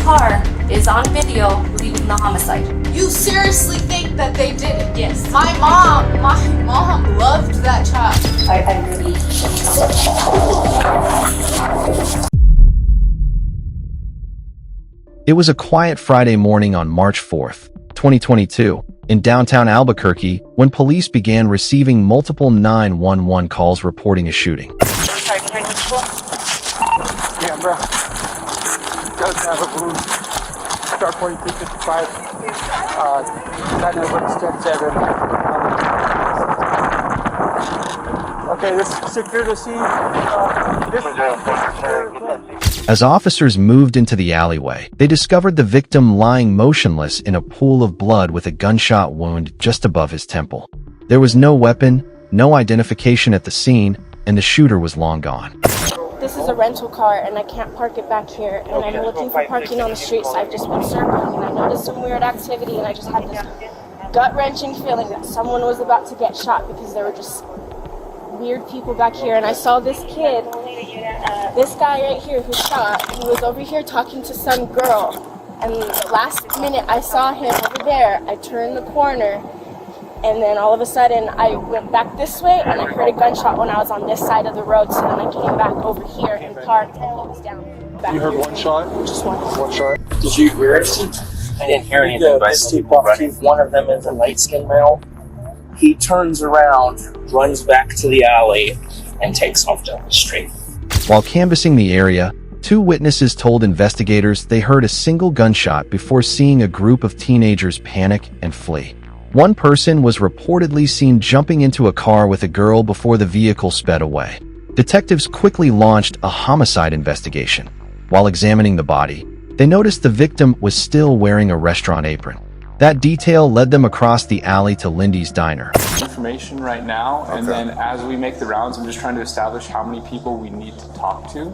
car is on video leaving the homicide. You seriously think that they did it? Yes. My mom loved that child. I really. It was a quiet Friday morning on March 4th, 2022, in downtown Albuquerque when police began receiving multiple 911 calls reporting a shooting. Yeah, bro. Does have a wound. Start 4355. That was step 7. Okay, this is secure to see. As officers moved into the alleyway, they discovered the victim lying motionless in a pool of blood with a gunshot wound just above his temple. There was no weapon, no identification at the scene, and the shooter was long gone. This is a rental car and I can't park it back here, and I'm looking for parking on the street, so I've just been circling and I noticed some weird activity and I just had this gut-wrenching feeling that someone was about to get shot because there were just weird people back here. And I saw this kid, this guy right here who shot, he was over here talking to some girl, and the last minute I saw him over there, I turned the corner and then all of a sudden I went back this way and I heard a gunshot when I was on this side of the road, so then I came back over here and parked and he was down back. You heard one shot? Just one. One shot. Did you hear anything? I didn't hear anything, but I see people running. One of them is a light-skinned male. He turns around, runs back to the alley, and takes off down the street. While canvassing the area, 2 witnesses told investigators they heard a single gunshot before seeing a group of teenagers panic and flee. One person was reportedly seen jumping into a car with a girl before the vehicle sped away. Detectives quickly launched a homicide investigation. While examining the body, they noticed the victim was still wearing a restaurant apron. That detail led them across the alley to Lindy's Diner. Information right now, and then as we make the rounds, I'm just trying to establish how many people we need to talk to.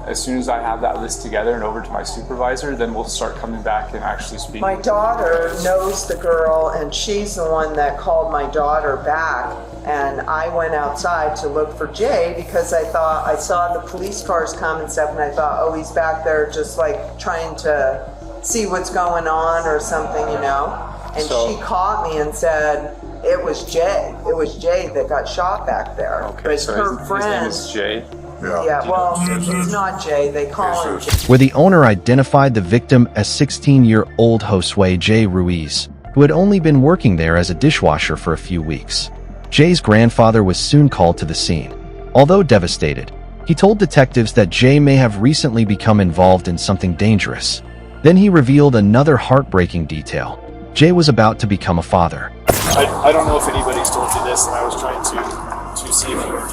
As soon as I have that list together and over to my supervisor, then we'll start coming back and actually speaking. My daughter knows the girl, and she's the one that called my daughter back, and I went outside to look for Jay because I thought I saw the police cars come and stuff, and I thought, oh, he's back there just like trying to see what's going on or something, you know. And she caught me and said it was Jay. It was Jay that got shot back there. Okay, but so her his name is Jay. Yeah, well, he's not Jay. They call him Jay. Where the owner identified the victim as 16-year-old Josue J. Ruiz, who had only been working there as a dishwasher for a few weeks. Jay's grandfather was soon called to the scene. Although devastated, he told detectives that Jay may have recently become involved in something dangerous. Then he revealed another heartbreaking detail. Jay was about to become a father. I don't know if anybody's told you this, and I was trying to see if you were,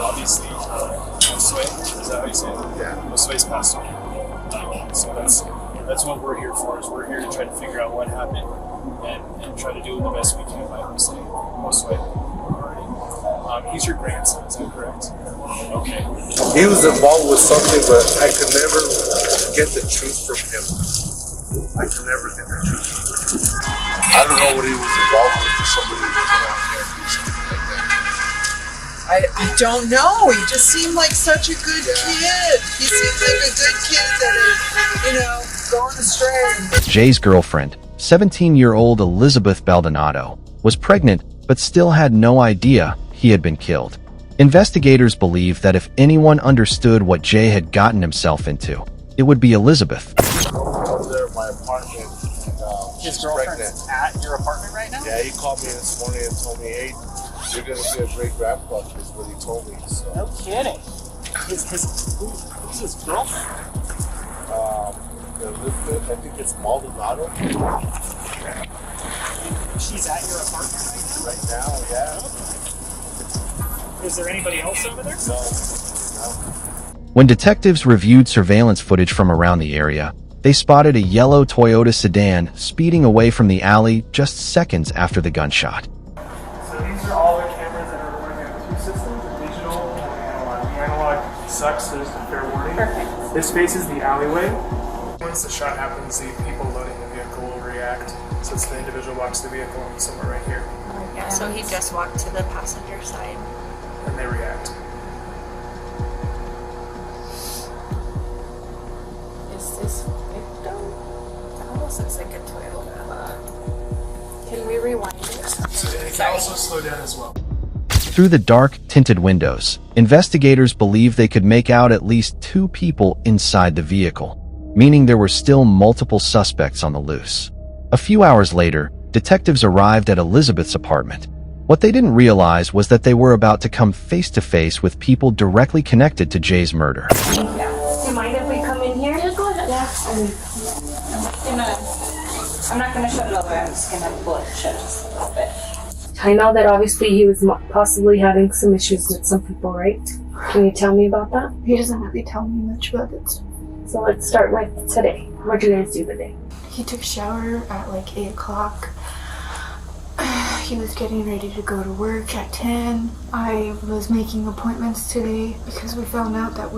obviously, Josue, is that how you say it? Yeah. Josue's passed away. So that's what we're here for, is we're here to try to figure out what happened and try to do the best we can by hosting Josue. He's your grandson, is that correct? Okay. He was involved with something, but I could never get the truth from him. I could never get the truth from him. I don't know what he was involved with for somebody to come out here and do something like that. I don't know. He just seemed like such a good kid. He seemed like a good kid that is, going astray. Jay's girlfriend, 17-year-old Elizabeth Baldonado, was pregnant but still had no idea he had been killed. Investigators believe that if anyone understood what Jay had gotten himself into, it would be Elizabeth. I was there in my apartment, and His girlfriend's at your apartment right now? yeah, he called me this morning and told me, hey, you're going to be a great grandpa, is what he told me. So, No kidding. Who's his girlfriend? Elizabeth, I think it's Maldonado. She's at your apartment Right now, yeah. right now? Is there anybody else over there? No. When detectives reviewed surveillance footage from around the area, they spotted a yellow Toyota sedan speeding away from the alley just seconds after the gunshot. So these are all the cameras that are running on 2 systems, the digital and the analog. The analog sucks, so just a fair warning. Perfect. This faces the alleyway. Once the shot happens, the people loading the vehicle will react. So it's the individual walks the vehicle and somewhere right here, Yeah, so he just walked to the passenger side. and they react. Is sorry. also slow down as well. Through the dark, tinted windows, investigators believed they could make out at least 2 people inside the vehicle, meaning there were still multiple suspects on the loose. A few hours later, detectives arrived at Elizabeth's apartment. What they didn't realize was that they were about to come face to face with people directly connected to Jay's murder. Do you mind if we come in here? Yeah, go ahead. I'm not gonna shut it all the way. I'm just gonna pull it shut just a little bit. I know that obviously he was possibly having some issues with some people, right? Can you tell me about that? He doesn't really tell me much about it. So let's start with today. What did you guys do today? He took a shower at like 8 o'clock. He was getting ready to go to work at 10. I was making appointments today because we found out that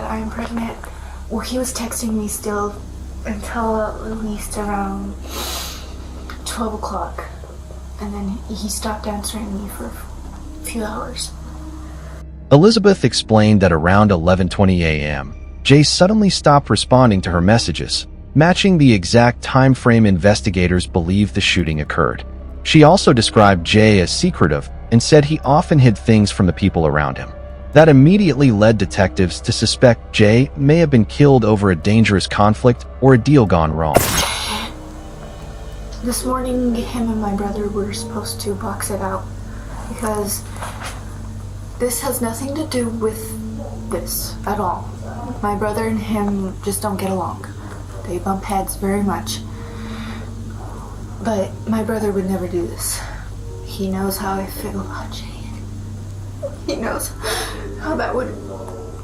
I am pregnant. Well, he was texting me still until at least around 12 o'clock. And then he stopped answering me for a few hours. Elizabeth explained that around 11:20 a.m., Jay suddenly stopped responding to her messages, matching the exact time frame investigators believe the shooting occurred. She also described Jay as secretive and said he often hid things from the people around him. That immediately led detectives to suspect Jay may have been killed over a dangerous conflict or a deal gone wrong. This morning, him and my brother were supposed to box it out because this has nothing to do with this at all. My brother and him just don't get along. They bump heads very much. But my brother would never do this. He knows how I feel about Jay. He knows how that would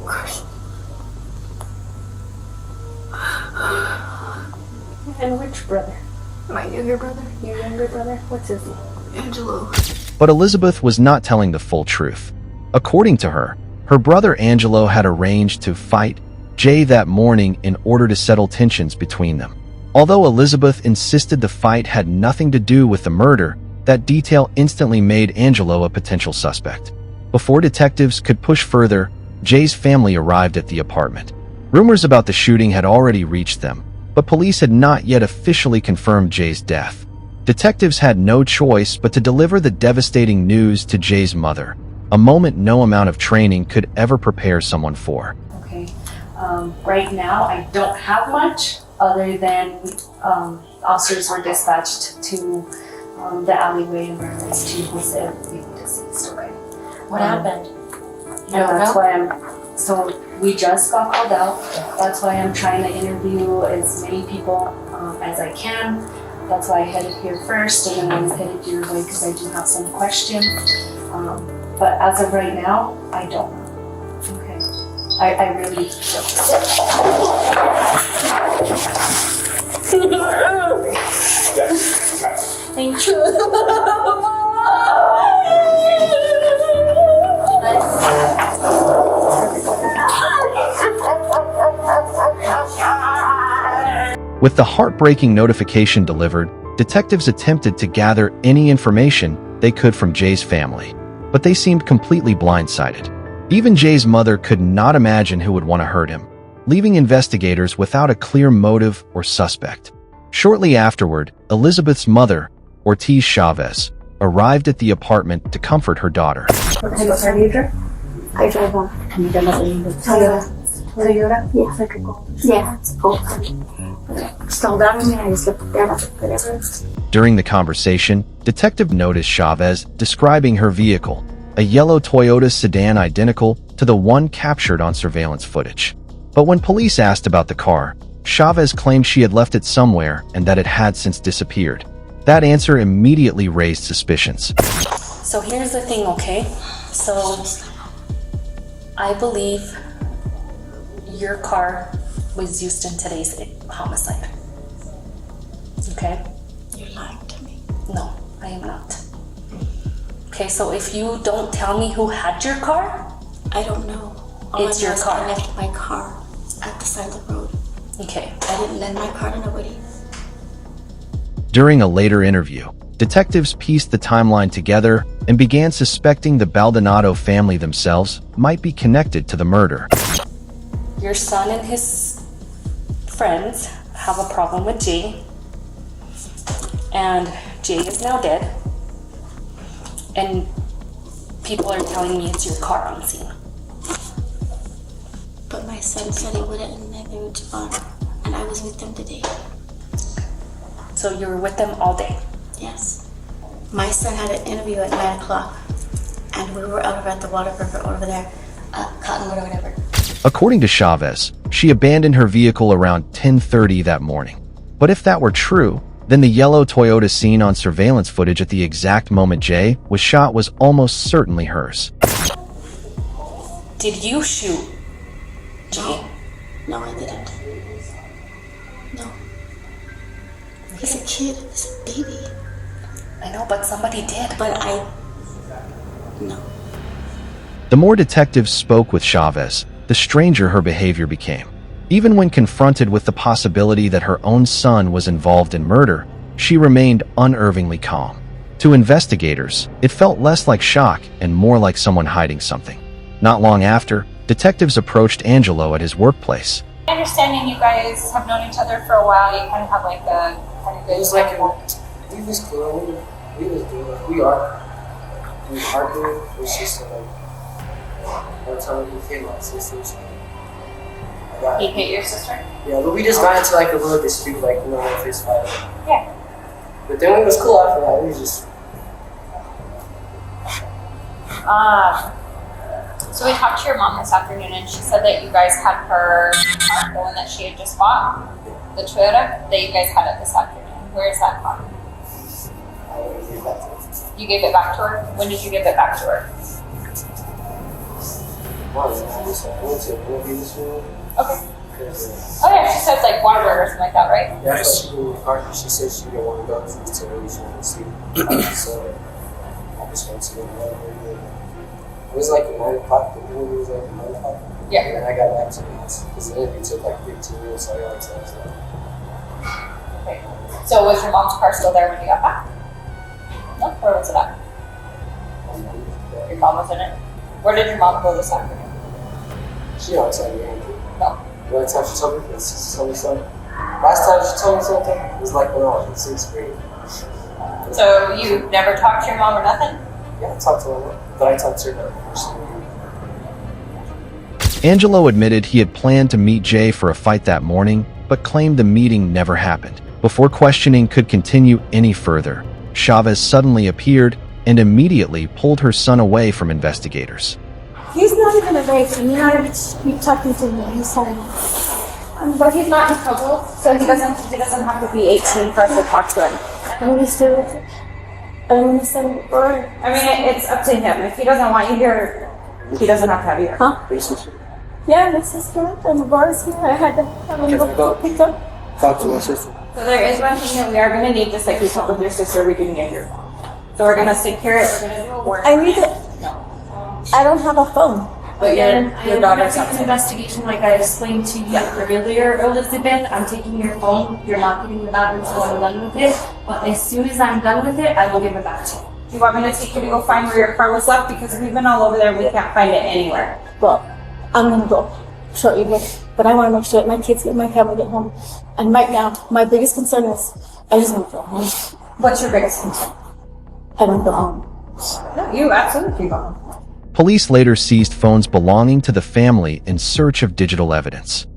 crush me. And which brother? My younger brother, Your younger brother? What's his name? Angelo. But Elizabeth was not telling the full truth. According to her, her brother Angelo had arranged to fight Jay that morning in order to settle tensions between them. Although Elizabeth insisted the fight had nothing to do with the murder, that detail instantly made Angelo a potential suspect. Before detectives could push further, Jay's family arrived at the apartment. Rumors about the shooting had already reached them, but police had not yet officially confirmed Jay's death. Detectives had no choice but to deliver the devastating news to Jay's mother, a moment no amount of training could ever prepare someone for. Okay. Right now, I don't have much other than officers were dispatched to the alleyway where Ms. was said deceased already. What happened? And that's why so we just got called out. That's why I'm trying to interview as many people as I can. That's why I headed here first, and then I was headed your way because I do have some questions. But as of right now, I don't know. Okay. I really don't. Thank you. With the heartbreaking notification delivered, detectives attempted to gather any information they could from Jay's family, but they seemed completely blindsided. Even Jay's mother could not imagine who would want to hurt him, leaving investigators without a clear motive or suspect. Shortly afterward, Elizabeth's mother, Ortiz Chavez, arrived at the apartment to comfort her daughter. What type of car do you drive? I drive one. Can you tell us Toyota? Toyota? Yeah. Yeah, it's cool. Slow down with me, I just look there, whatever. During the conversation, Detective noticed Chavez describing her vehicle, a yellow Toyota sedan identical to the one captured on surveillance footage. But when police asked about the car, Chavez claimed she had left it somewhere and that it had since disappeared. That answer immediately raised suspicions. So here's the thing, okay? So I believe your car was used in today's homicide. Okay? You're lying to me. No, I am not. Okay, so if you don't tell me who had your car, I don't know. It's your car. I left my car at the side of the road. okay. I didn't lend my car to nobody. During a later interview, detectives pieced the timeline together and began suspecting the Baldonado family themselves might be connected to the murder. Your son and his friends have a problem with Jay, and Jay is now dead. And people are telling me it's your car on scene. But my son said he wouldn't, and then they went to farm, and I was with them today. So you were with them all day? Yes. My son had an interview at 9 o'clock, and we were over at the water river over there, Cottonwood or whatever. According to Chavez, she abandoned her vehicle around 10:30 that morning. But if that were true, then the yellow Toyota seen on surveillance footage at the exact moment Jay was shot was almost certainly hers. Did you shoot Jay? No, I didn't. No. He's a kid. He's a baby. I know, but somebody did. But no. The more detectives spoke with Chavez, the stranger her behavior became. Even when confronted with the possibility that her own son was involved in murder, she remained unervingly calm. To investigators, it felt less like shock and more like someone hiding something. Not long after, detectives approached Angelo at his workplace. My understanding, you guys have known each other for a while. You kind of have like a kind of good. It was like we was cool. We was doing. We are. We are doing. It's just like one time he hit my sister's. He hit your sister? Yeah, but we just got into like a little dispute, like a fist fight. Yeah. But then we was cool after that. We was just. So we talked to your mom this afternoon, and she said that you guys had her car, the one that she had just bought, the Toyota that you guys had it this afternoon. Where is that car? You gave it back to her? When did you give it back to her? Okay. Oh yeah, she said like Waterbury or something like that, right? Yeah, that's what she did with the car. She said she didn't want to go to the utility, she wanted to see. So I just went to the Waterbury. It was like 9 o'clock, the interview was like 9 o'clock. Yeah. And then I got back to the house because the interview took like 15 minutes, so I got excited. Okay. So was your mom's car still there when you got back? No? Where was it at? Your mom was in it? Where did your mom go this afternoon? She don't tell me anything. No. The only time she told me was she told me something. Last time she told me something was like when I was in 6th grade. So you never talked to your mom or nothing? Yeah, I talked to her, but I talked to her personally. Angelo admitted he had planned to meet Jay for a fight that morning, but claimed the meeting never happened. Before questioning could continue any further, Chavez suddenly appeared and immediately pulled her son away from investigators. He's not even a rape, and you're not even keep talking to me. He's home. But he's not in trouble, so he doesn't have to be 18 for us to talk to him. I'm gonna stay with him. I'm gonna send him for. I mean, it's up to him. If he doesn't want you here, he doesn't have to have you here. Huh? Yeah, my sister and the bars here. I had to have him go pick up. Talk to my sister. So there is one thing that we are going to need, just like you talked with your sister, we can get your phone. So we're going to secure it. We're going to do a warrant. I need it. I don't have a phone. But your daughter's an investigation like I explained to you earlier, Elizabeth. I'm taking your phone. You're not getting it back until I'm done with it. But as soon as I'm done with it, I will give it back to you. You want me to take you to go find where your car was left? Because we've been all over there and we can't find it anywhere. Well, I'm gonna go shortly, but I want to make sure that my kids get my family get home. And right now, my biggest concern is I just want to go home. What's your biggest concern? I don't go home. No, you absolutely go home. Police later seized phones belonging to the family in search of digital evidence.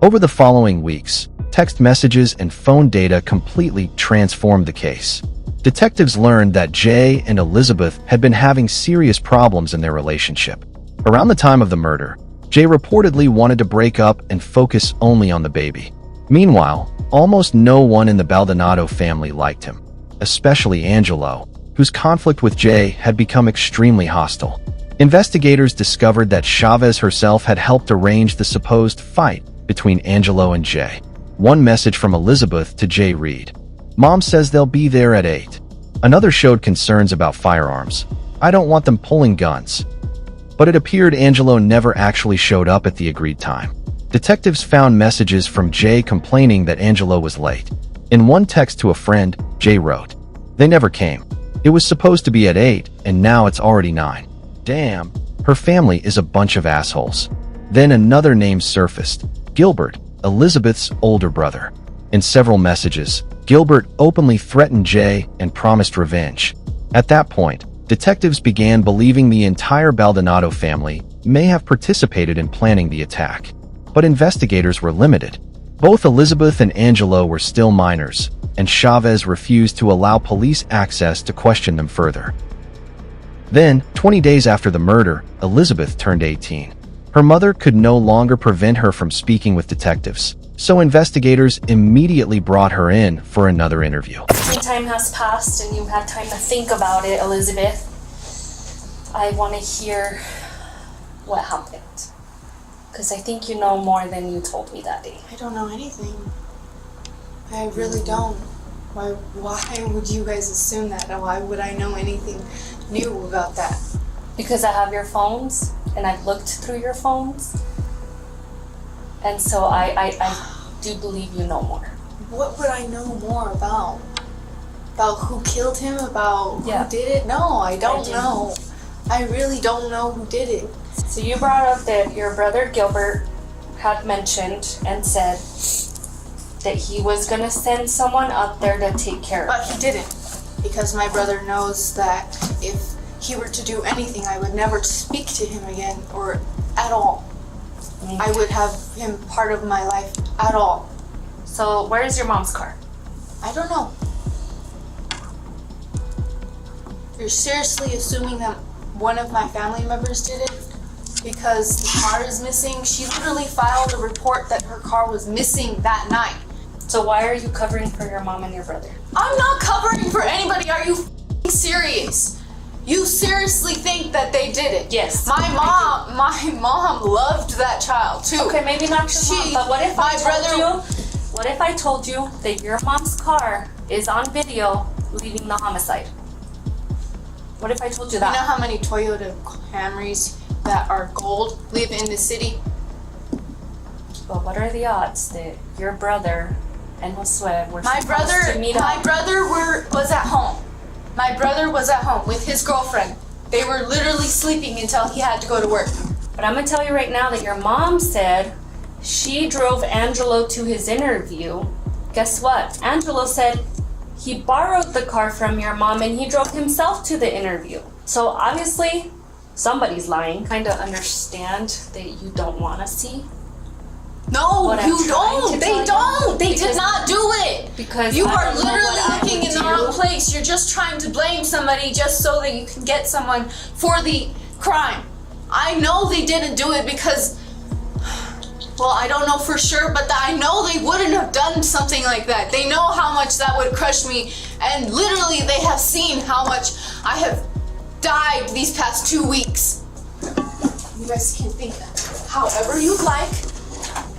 Over the following weeks, text messages and phone data completely transformed the case. Detectives learned that Jay and Elizabeth had been having serious problems in their relationship. Around the time of the murder, Jay reportedly wanted to break up and focus only on the baby. Meanwhile, almost no one in the Baldonado family liked him, especially Angelo, whose conflict with Jay had become extremely hostile. Investigators discovered that Chavez herself had helped arrange the supposed fight between Angelo and Jay. One message from Elizabeth to Jay read, "Mom says they'll be there at 8. Another showed concerns about firearms. "I don't want them pulling guns." But it appeared Angelo never actually showed up at the agreed time. Detectives found messages from Jay complaining that Angelo was late. In one text to a friend, Jay wrote, "They never came. It was supposed to be at 8, and now it's already 9. Damn, her family is a bunch of assholes." Then another name surfaced, Gilbert, Elizabeth's older brother. In several messages, Gilbert openly threatened Jay and promised revenge. At that point, detectives began believing the entire Baldonado family may have participated in planning the attack. But investigators were limited. Both Elizabeth and Angelo were still minors, and Chavez refused to allow police access to question them further. Then, 20 days after the murder, Elizabeth turned 18. Her mother could no longer prevent her from speaking with detectives, so investigators immediately brought her in for another interview. Some time has passed and you've had time to think about it, Elizabeth. I want to hear what happened. Because I think you know more than you told me that day. I don't know anything. I really don't. Why would you guys assume that? Why would I know anything new about that? Because I have your phones and I've looked through your phones. And so I do believe you know more. What would I know more about? About who killed him? About Yeah. who did it? No, I don't know. I really don't know who did it. So you brought up that your brother Gilbert had mentioned and said that he was going to send someone up there to take care of But he didn't. Because my brother knows that if he were to do anything, I would never speak to him again or at all. I would have him part of my life at all. So where's your mom's car? I don't know. You're seriously assuming that one of my family members did it? Because the car is missing. She literally filed a report that her car was missing that night. So why are you covering for your mom and your brother? I'm not covering for anybody. Are you f***ing serious? You seriously think that they did it? Yes. My mom loved that child too. Okay, maybe not your mom, but what if what if I told you that your mom's car is on video leaving the homicide? What if I told you that? You know how many Toyota Camrys that are gold live in the city? But what are the odds that your brother and Josue were My supposed to meet up? My brother was at home. My brother was at home with his girlfriend. They were literally sleeping until he had to go to work. But I'm gonna tell you right now that your mom said she drove Angelo to his interview. Guess what? Angelo said he borrowed the car from your mom and he drove himself to the interview. So obviously, somebody's lying. Kind of understand that you don't want to see. No, what you I'm trying don't. to They tell don't. you. They Because- did not do it. Because You I are don't know what literally I looking would in the do. wrong place. You're just trying to blame somebody just so that you can get someone for the crime. I know they didn't do it because, well, I don't know for sure, but I know they wouldn't have done something like that. They know how much that would crush me, and literally they have seen how much I have died these past 2 weeks. You guys can think however you like.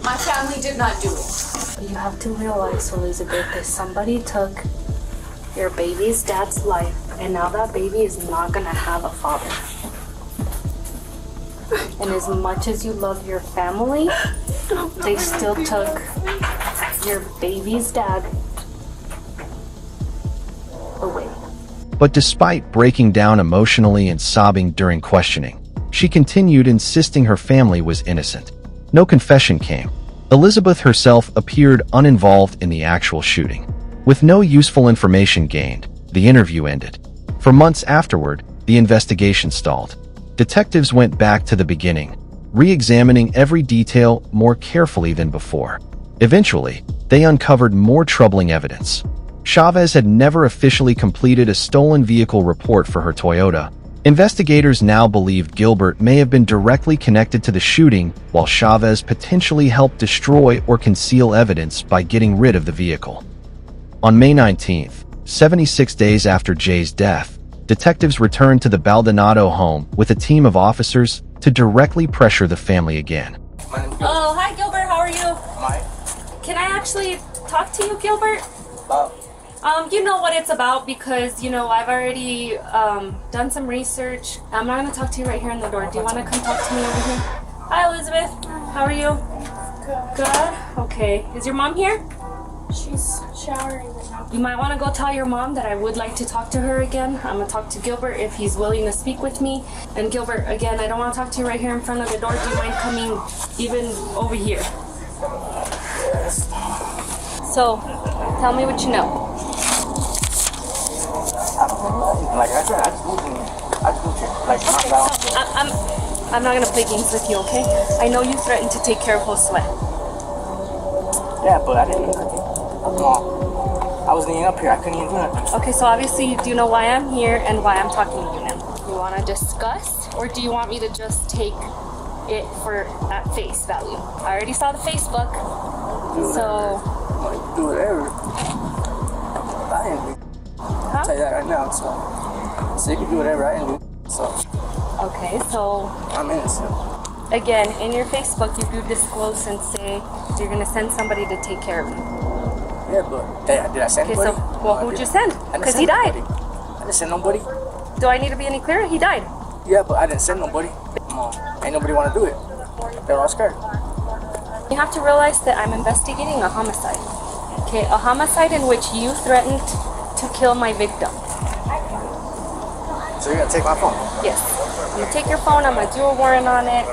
My family did not do it. You have to realize, Elizabeth, that somebody took your baby's dad's life, and now that baby is not gonna have a father. And as much as you love your family, they still took your baby's dad away. But despite breaking down emotionally and sobbing during questioning, she continued insisting her family was innocent. No confession came. Elizabeth herself appeared uninvolved in the actual shooting. With no useful information gained, the interview ended. For months afterward, the investigation stalled. Detectives went back to the beginning, re-examining every detail more carefully than before. Eventually, they uncovered more troubling evidence. Chavez had never officially completed a stolen vehicle report for her Toyota. Investigators now believed Gilbert may have been directly connected to the shooting, while Chavez potentially helped destroy or conceal evidence by getting rid of the vehicle. On May 19th, 76 days after Jay's death, detectives returned to the Baldonado home with a team of officers to directly pressure the family again. Oh, hi Gilbert, how are you? Hi. Can I actually talk to you, Gilbert? You know what it's about because, you know, I've already done some research. I'm not going to talk to you right here in the door. Do you want to come talk to me over here? Hi, Elizabeth. How are you? Good. Okay. Is your mom here? She's showering right now. You might want to go tell your mom that I would like to talk to her again. I'm going to talk to Gilbert if he's willing to speak with me. And Gilbert, again, I don't want to talk to you right here in front of the door. Do you mind coming even over here? So, tell me what you know. Like I said, I just moved in I just like Okay, so I'm not gonna play games with you, okay? I know you threatened to take care of Josue. Yeah, but I didn't do nothing. I wasn't even up here. I couldn't even do nothing. Okay, so obviously you do know why I'm here and why I'm talking to you now. You want to discuss, or do you want me to just take it for at face value? I already saw the Facebook, so Do whatever. I didn't do. I'll tell you that right now. So you can do whatever I didn't do. So okay, so I'm innocent. again, in your Facebook, you do disclose and say you're gonna send somebody to take care of you. Yeah, but did I send Okay, anybody? so well, who'd you send? I didn't Because send he died. nobody. I didn't send nobody. Do I need to be any clearer? He died. Yeah, but I didn't send nobody. Ain't nobody want to do it. They're all scared. You have to realize that I'm investigating a homicide. Okay, a homicide in which you threatened to kill my victim. So you're gonna take my phone? Yes. I'm gonna take your phone, I'm gonna do a warrant on it.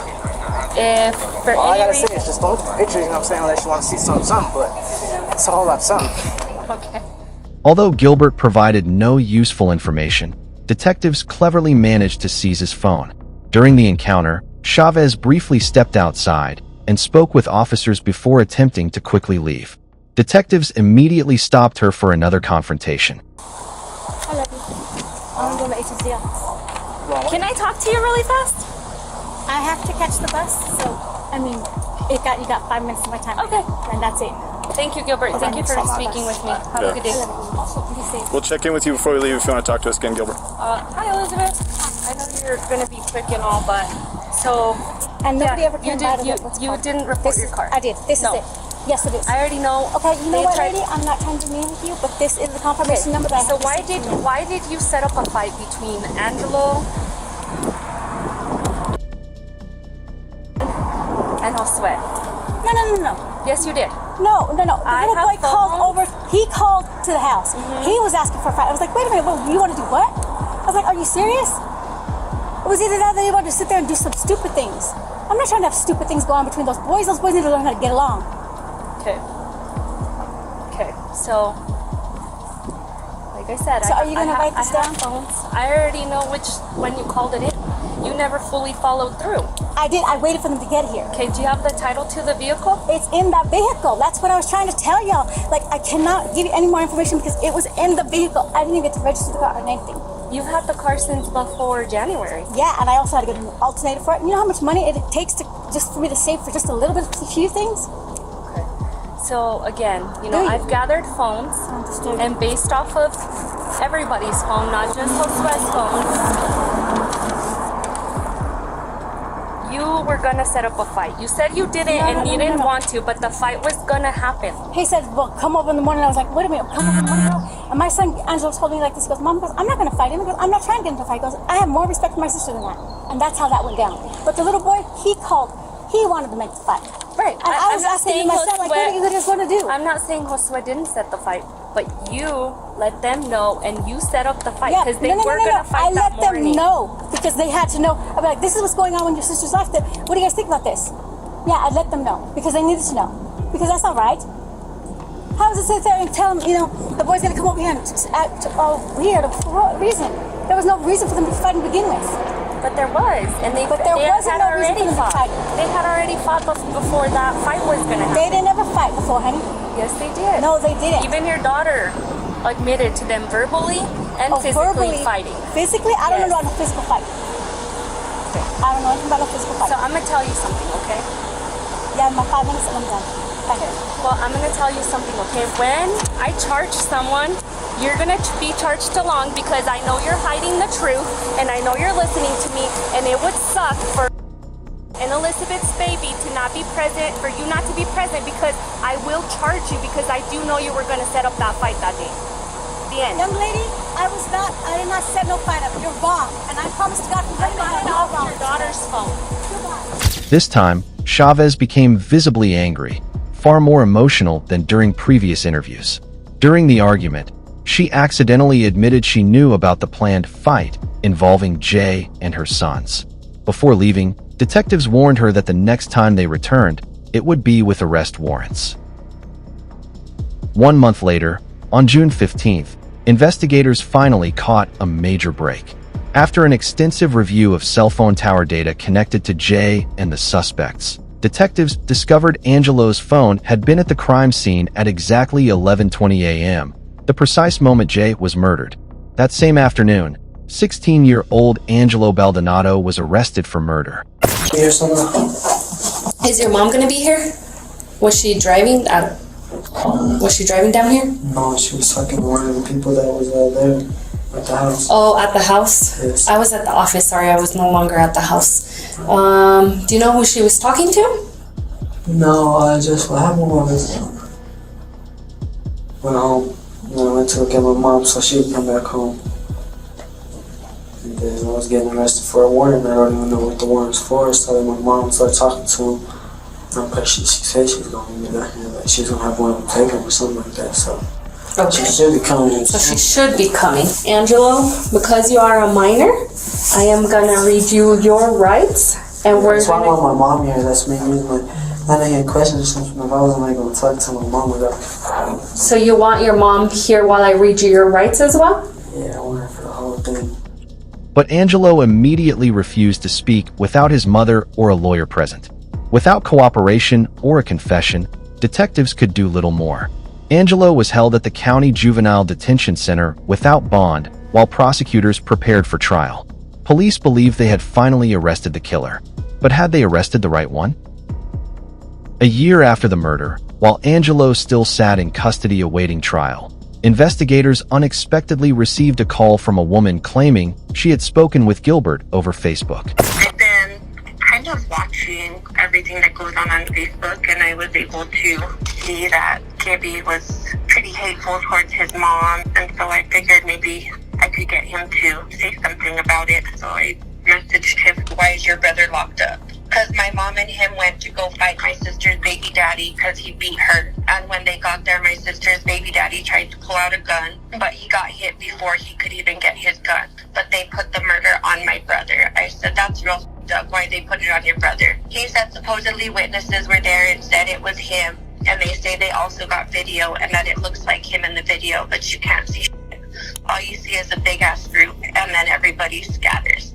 If for All I any gotta say reason... is just don't look at the pictures, you know what I'm saying, unless you want to see something, but it's a whole lot of something. Okay. Although Gilbert provided no useful information, detectives cleverly managed to seize his phone. During the encounter, Chavez briefly stepped outside and spoke with officers before attempting to quickly leave. Detectives immediately stopped her for another confrontation. I love you. I'm going to HCL. Can I talk to you really fast? I have to catch the bus, so I mean, you got 5 minutes of my time. Okay. And that's it. Thank you, Gilbert. Thank you for speaking with me. Have a good day. Be safe. We'll check in with you before we leave if you want to talk to us again, Gilbert. Hi, Elizabeth. I know you're going to be quick and all, but so... And nobody ever you came by to did, look what's you called. didn't report your car. I did. This is it. Yes, it is. I already know. Okay, you know They what, tried- lady? I'm not trying to be mean with you, but this is the confirmation number that I So have to why did you set up a fight between Angelo and Josue? No. Yes, you did. No. The I little have boy called phones. over. He called to the house. He was asking for a fight. I was like, wait a minute. Well, you want to do what? I was like, are you serious? It was either that or they wanted to sit there and do some stupid things. I'm not trying to have stupid things go on between those boys. Those boys need to learn how to get along. Okay. So, like I said, So are you gonna write this I have down? phones. I already know when you called it in. You never fully followed through. I did. I waited for them to get here. Okay, do you have the title to the vehicle? It's in that vehicle. That's what I was trying to tell y'all. Like, I cannot give you any more information because it was in the vehicle. I didn't even get to register the car or anything. You've had the car since before January. Yeah, and I also had to get an alternator for it. You know how much money it takes to just for me to save for just a little bit, a few things? Okay. So again, I've gathered phones, and based off of everybody's phone, not just Josue's phone, you were gonna set up a fight. You said you didn't, you didn't want to, but the fight was gonna happen. He said, well, come over in the morning. I was like, wait a minute, come over in the morning. And my son, Angelo, told me like this. He goes, Mom, I'm not going to fight him. He goes, I'm not trying to get into a fight. He goes, I have more respect for my sister than that. And that's how that went down. But the little boy, he called. He wanted to make the fight. Right. And I was asking myself, like, what do you just want to do? I'm not saying Josue didn't set the fight, but you let them know and you set up the fight Yeah, because they were going to fight I that let them morning. know because they had to know. I'd be like, this is what's going on when your sister's left. What do you guys think about this? Yeah, I let them know because they needed to know. Because that's not right. How does it sit there and tell them, the boy's going to come over here and act all weird for what reason? There was no reason for them to fight to begin with. But there was, and they But there they wasn't had no reason already for them to fought. fight. They had already fought before that fight was going to happen. They didn't ever fight before, honey. Yes, they did. No, they didn't. Even your daughter admitted to them verbally and physically fighting. Physically? I don't know about a physical fight. Okay. I don't know anything about a physical fight. So I'm going to tell you something, okay? Yeah, my 5 minutes and I'm done. Thank you. Well, I'm going to tell you something, okay? When I charge someone, you're going to be charged along because I know you're hiding the truth and I know you're listening to me, and it would suck for and Elizabeth's baby to not be present, for you not to be present, because I will charge you because I do know you were going to set up that fight that day. The end. Young lady, I did not set no fight up. You're wrong. And I promise to God from heaven, I you're got wrong. your daughter's phone. This time, Chavez became visibly angry, far more emotional than during previous interviews. During the argument, she accidentally admitted she knew about the planned fight involving Jay and her sons. Before leaving, detectives warned her that the next time they returned, it would be with arrest warrants. 1 month later, on June 15th, investigators finally caught a major break. After an extensive review of cell phone tower data connected to Jay and the suspects, detectives discovered Angelo's phone had been at the crime scene at exactly 11:20 a.m., the precise moment Jay was murdered. That same afternoon, 16-year-old Angelo Baldonado was arrested for murder. Is your mom gonna be here? Was she driving? Was she driving down here? No, she was talking to one of the people that was there at the house. Oh, at the house? Yes. I was at the office. Sorry, I was no longer at the house. Do you know who she was talking to? No, what happened was when I went to get my mom so she would come back home. And then I was getting arrested for a warrant. I don't even know what the warrant's for. So my mom started talking to him. She said she was going to be down here, like she was going to have one of them take him or something like that. So Okay. she should be coming. So she should be coming. Angelo, because you are a minor, I am gonna read you your rights, and we're That's why I gonna... want my mom here. That's me. Like, I didn't get questions or something. If I wasn't like going to talk to my mom without. So you want your mom here while I read you your rights as well? Yeah, I want her for the whole thing. But Angelo immediately refused to speak without his mother or a lawyer present. Without cooperation or a confession, detectives could do little more. Angelo was held at the County Juvenile Detention Center without bond while prosecutors prepared for trial. Police believed they had finally arrested the killer. But had they arrested the right one? A year after the murder, while Angelo still sat in custody awaiting trial, investigators unexpectedly received a call from a woman claiming she had spoken with Gilbert over Facebook. I've been kind of watching everything that goes on Facebook, and I was able to see that Gibby was pretty hateful towards his mom, and so I figured maybe I could get him to say something about it. So I messaged him, "Why is your brother locked up?" Because my mom and him went to go fight my sister's baby daddy because he beat her. And when they got there, my sister's baby daddy tried to pull out a gun, but he got hit before he could even get his gun. But they put the murder on my brother. I said, "That's real f***ed up. Why they put it on your brother?" He said supposedly witnesses were there and said it was him. And they say they also got video and that it looks like him in the video, but you can't see shit. All you see is a big ass group, and then everybody scatters.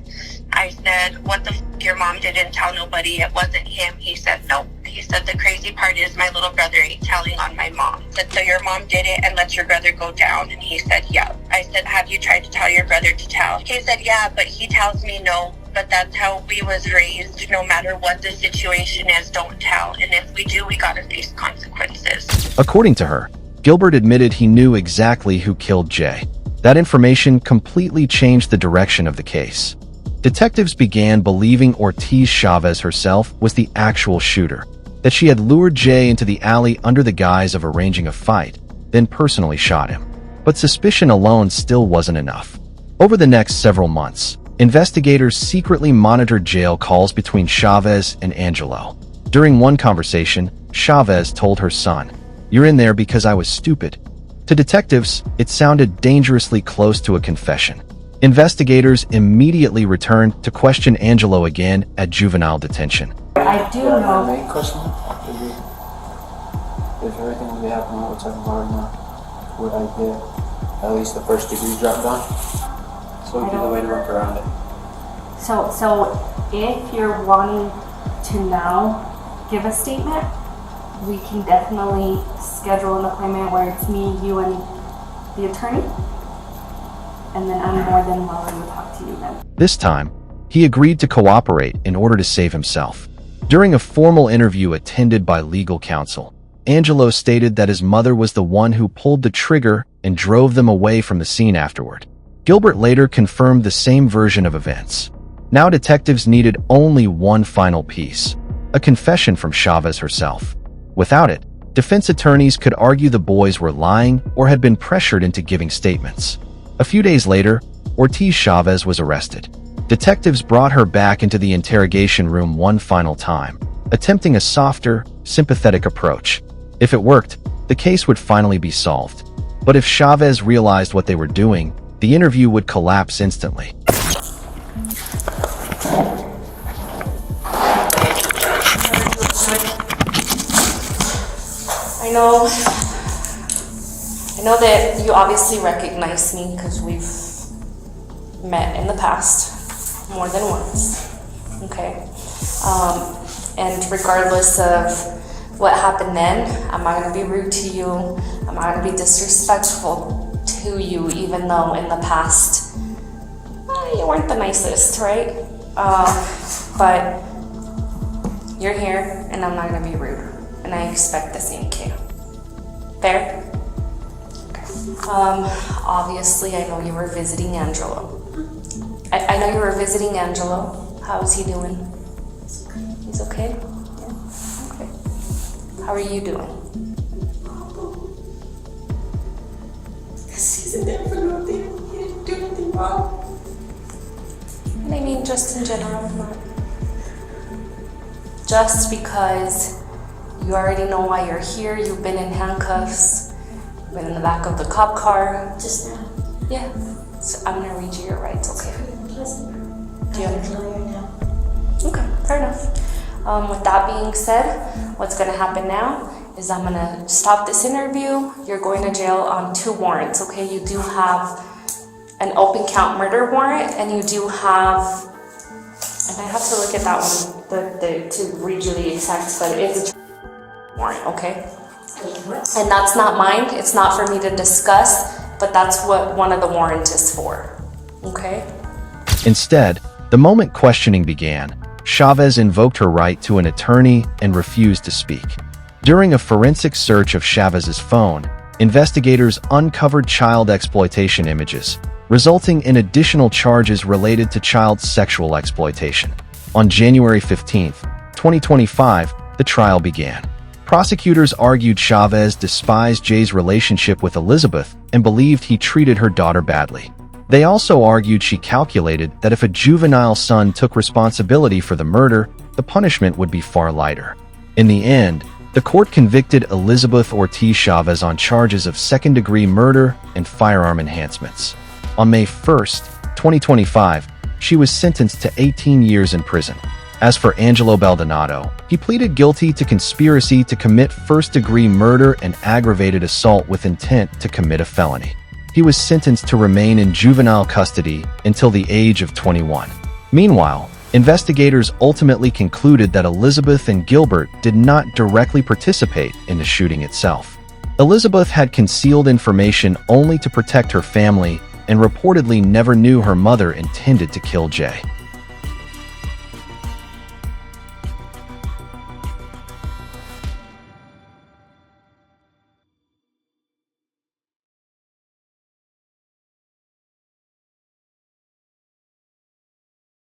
I said, "What the f***, your mom didn't tell nobody it wasn't him?" He said, "Nope." He said, "The crazy part is my little brother ain't telling on my mom." I said, "So your mom did it and let your brother go down?" And he said, "Yeah." I said, "Have you tried to tell your brother to tell?" He said, "Yeah, but he tells me no. But that's how we was raised. No matter what the situation is, don't tell. And if we do, we gotta face consequences." According to her, Gilbert admitted he knew exactly who killed Jay. That information completely changed the direction of the case. Detectives began believing Ortiz Chavez herself was the actual shooter, that she had lured Jay into the alley under the guise of arranging a fight, then personally shot him. But suspicion alone still wasn't enough. Over the next several months, investigators secretly monitored jail calls between Chavez and Angelo. During one conversation, Chavez told her son, "You're in there because I was stupid." To detectives, it sounded dangerously close to a confession. Investigators immediately returned to question Angelo again at juvenile detention. I do know. Main question if everything would be happening what we're talking about right now, would I get at least the first degree drop down? So what would be the way to work around it? So if you're wanting to now give a statement, we can definitely schedule an appointment where it's me, you, and the attorney. And then I'm more than willing to talk to you then. This time, he agreed to cooperate in order to save himself. During a formal interview attended by legal counsel, Angelo stated that his mother was the one who pulled the trigger and drove them away from the scene afterward. Gilbert later confirmed the same version of events. Now detectives needed only one final piece, a confession from Chavez herself. Without it, defense attorneys could argue the boys were lying or had been pressured into giving statements. A few days later, Ortiz Chavez was arrested. Detectives brought her back into the interrogation room one final time, attempting a softer, sympathetic approach. If it worked, the case would finally be solved. But if Chavez realized what they were doing, the interview would collapse instantly. I know that you obviously recognize me because we've met in the past more than once, okay? And regardless of what happened then, I'm not gonna be rude to you. I'm not gonna be disrespectful to you, even though in the past, you weren't the nicest, right? But you're here and I'm not gonna be rude. And I expect the same too. Fair? Obviously I know you were visiting Angelo. I know you were visiting Angelo. How's he doing? He's okay? Okay. How are you doing? He's in there for nothing. He didn't do nothing wrong. And I mean just in general, not just because you already know why you're here. You've been in handcuffs. You've been in the back of the cop car. Just now. Yeah. So I'm gonna read you your rights, okay? Do you now? Okay, fair enough. With that being said, what's gonna happen now is I'm gonna stop this interview. You're going to jail on 2 warrants, okay? You do have an open count murder warrant, and you do have, and I have to look at that one to read you the exact, but it's a warrant, okay? And that's not mine. It's not for me to discuss, but that's what one of the warrants is for, okay? Instead, the moment questioning began, Chavez invoked her right to an attorney and refused to speak. During a forensic search of Chavez's phone, investigators uncovered child exploitation images, resulting in additional charges related to child sexual exploitation. On January 15, 2025, the trial began. Prosecutors argued Chavez despised Jay's relationship with Elizabeth and believed he treated her daughter badly. They also argued she calculated that if a juvenile son took responsibility for the murder, the punishment would be far lighter. In the end, the court convicted Elizabeth Ortiz Chavez on charges of second-degree murder and firearm enhancements. On May 1, 2025, she was sentenced to 18 years in prison. As for Angelo Baldonado, he pleaded guilty to conspiracy to commit first-degree murder and aggravated assault with intent to commit a felony. He was sentenced to remain in juvenile custody until the age of 21. Meanwhile, investigators ultimately concluded that Elizabeth and Gilbert did not directly participate in the shooting itself. Elizabeth had concealed information only to protect her family and reportedly never knew her mother intended to kill Jay.